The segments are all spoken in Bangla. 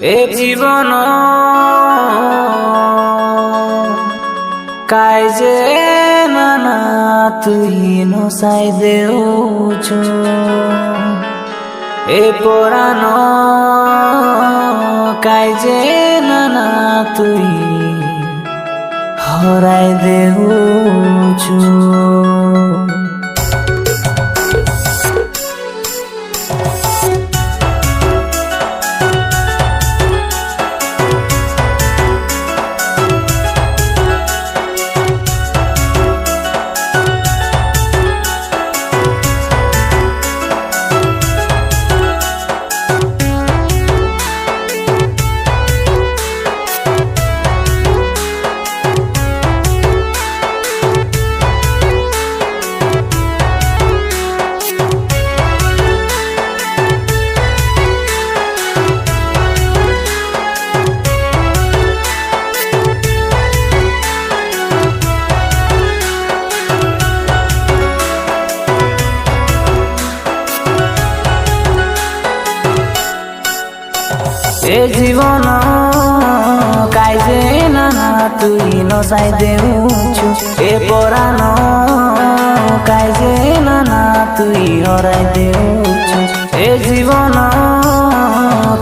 এ জীবন কাইজে নানা তুই নসাই দেউছো এ পরাণ কাইজে নানা তুই হরাই দেউছো এ জীবন কাইজে নানা তুই নসাই দেউছো এ পরাণ কাইজে নানা তুই হরাই দেউছো এ জীবন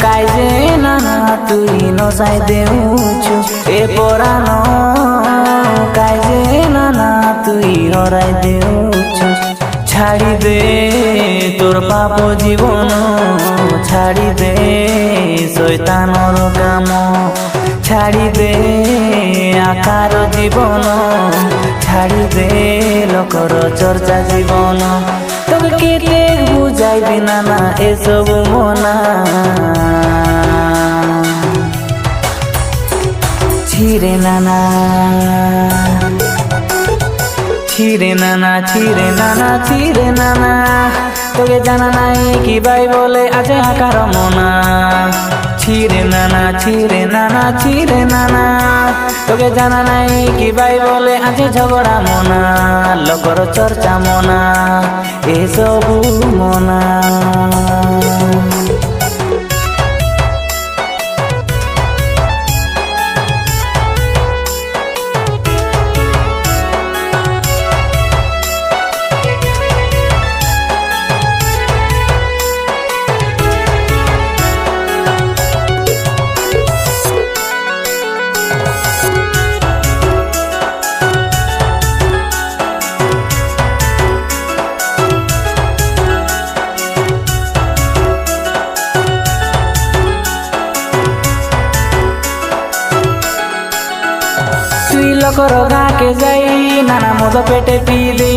কাইজে নানা তুই নসাই দেউছো এ পরাণ কাইজে নানা তুই হরাই দেউছো ছাড়ি দে তোর পাপ জীবন ছাড়ি দে শৈতানর কাম ছাড়ি দে আকার জীবন ছাড়ি দে লোকর চর্চা জীবন তোকে কেতে বুঝাইবি নানা এসব মনা ছিরে নানা ছিরে নানা ছিরে নানা ছিরে নানা তোকে জানা নাই কি ভাই বলে আছে আকার মনা ছিরে নানা ছিরে নানা ছিরে নানা তোকে জানা নাই কি ভাই বলে আছে ঝগড়া মনা লোকর চর্চা মনা এসব মনা তুই লোকর গাকে যাই নানা মদ পেটে পিলি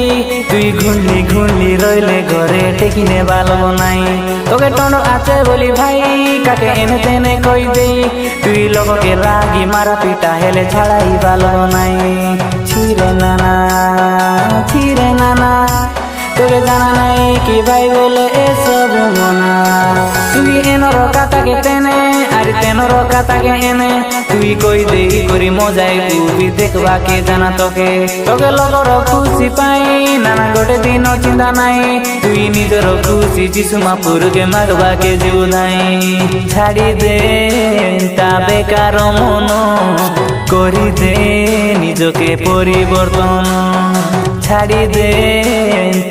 তুই ঘুরলি ঘুরলি রইলে ঘরে টেকিনে বালব নাই তোকে টন আছে বলি ভাই কাকে এনে তেনে কই দেই তুই লোককে রাগি মারা পিটা হেলে ছাড়াই বালব নাই ছিরে নানা ছিরে নানা তোকে জানা নাই কি ভাই বলে এসব মনা তুই এনর কাতাকে তেনে আর তেনর কাতাকে এনে তুই কই দেই করি মজাই খুবই দেখবা কে জানা তোকে তোকে লগর খুশি পাই নানা গোটে দিন চিন্তা নাই তুই নিজের খুশি যিশু মাপুরকে মাগবা কে জীব নাই ছাড়ি দে তা বেকার মন করি দে নিজকে পরিবর্তন ছাড়ি দে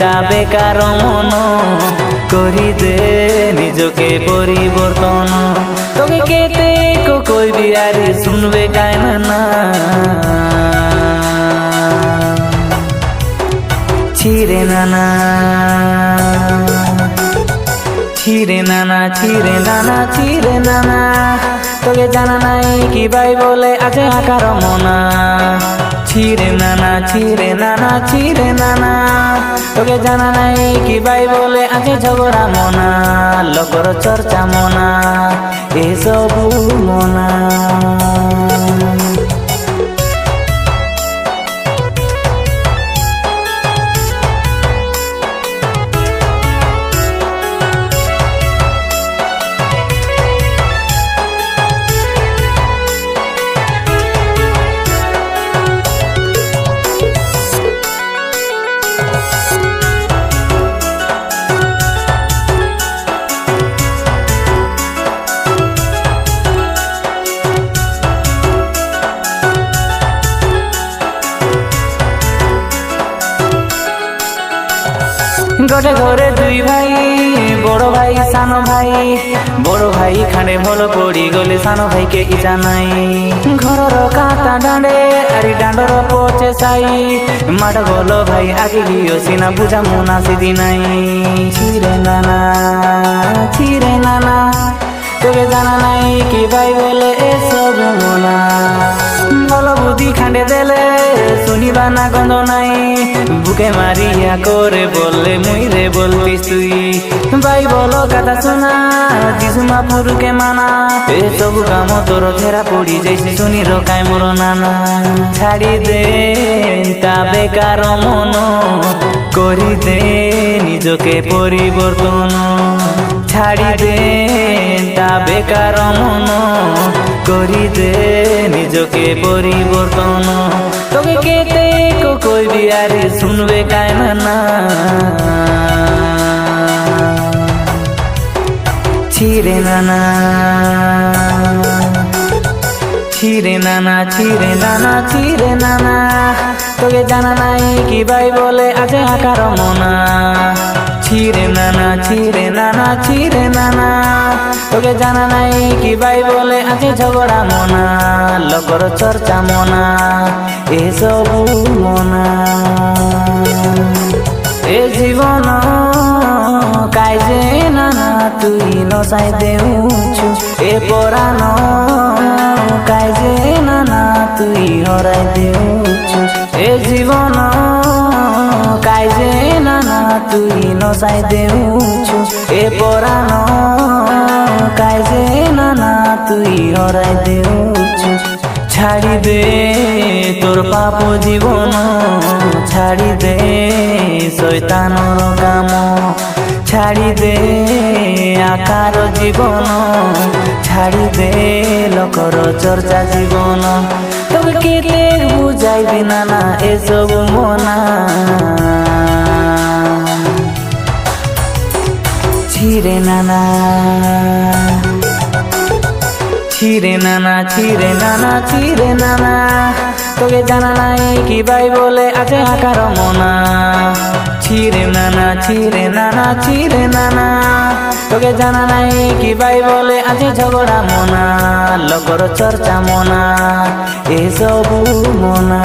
তা বেকার মন করি দে নিজকে পরিবর্তন তোকে কেতে কইবি আরে শুনবে কায় না ছিরে নানা ছিরে নানা ছিরে নানা ছিরে নানা তোকে জানা নাই কি ভাই বলে আছে আকার মনা ছিরে নানা ছিরে নানা ছিরে নানা তোকে জানা নাই কি ভাই বলে আছে ঝগড়া মনা লোকর চর্চা মনা এসব মনা গোটে ঘরে দুই ভাই, বড় ভাই সানো ভাই। বড় ভাই খানে ভাল পড়ি গলে সানো ভাইকে ইচ্ছা নাই। ঘরর কাটা ডাঁডে আরি ডাঁডর পচে সাই। মাড গল ভাই আগে গিয়ে সিনা বুঝা মোনা সিদি নাই। ছিরে নানা ছিরে নানা, তোকে জানা নাই কি ভাই বলে এসব মোনা। বল বুদ্ধি খান্ডে দেলে শুনিবা না গন্ধ নাই। বুকে মারিয়া করে বললে মুই রে বলতিস তুই। ভাই বলো কথা শোনা যিশুমা পুরুকে মানা। এসব কাম তোর ধেরা পড়ি যাইছে শুনি রকাই মোর নানা। ছাড়ি দে তা বেকার মন, করি দে নিজকে পরিবর্তন। ছাড়ি দে তা বেকার মন, করি দে নিজকে পরিবর্তন। তোকে কেতে কইবি আরে শুনবে কায় না। ছিরে নানা ছিরে নানা ছিরে নানা ছিরে নানা, তোকে জানা নাই কি ভাই বলে আছে আকার মনা। ছিরে নানা ছিরে নানা ছিরে নানা, তোকে জানা নাই কি ভাই বলে আছে ঝগড়া মনা। লোকর চর্চা মনা এসব মনা। এ জীবন কাইজে নানা তুই নসাই দেউছু। এ পরাণ কাইজে নানা তুই হরাই দেউছু। এ জীবন কাইজে নানা তুই নসাই দেউছু। এ পরাণ কাইজে নানা তুই হরাই দেউছু। ছাড়ি দে তোর পাপ জীবন, ছাড়ি দে শয়তানর কাম। ছাড়ি দে আকার জীবন, ছাড়ি দে লোকর চর্চা জীবন। তবে কেতে বুঝাইবি নানা এসব মনা। ছিরে নানা ছিরে নানা ছিরে নানা ছিরে নানা, তোকে জানা নাই কি ভাই বলে আছে আকার মনা। ছিরে নানা ছিরে নানা ছিরে নানা, তোকে জানা নাই কি ভাই বলে আছে ঝগড়া মনা। লোকর চর্চা মনা এসব মনা।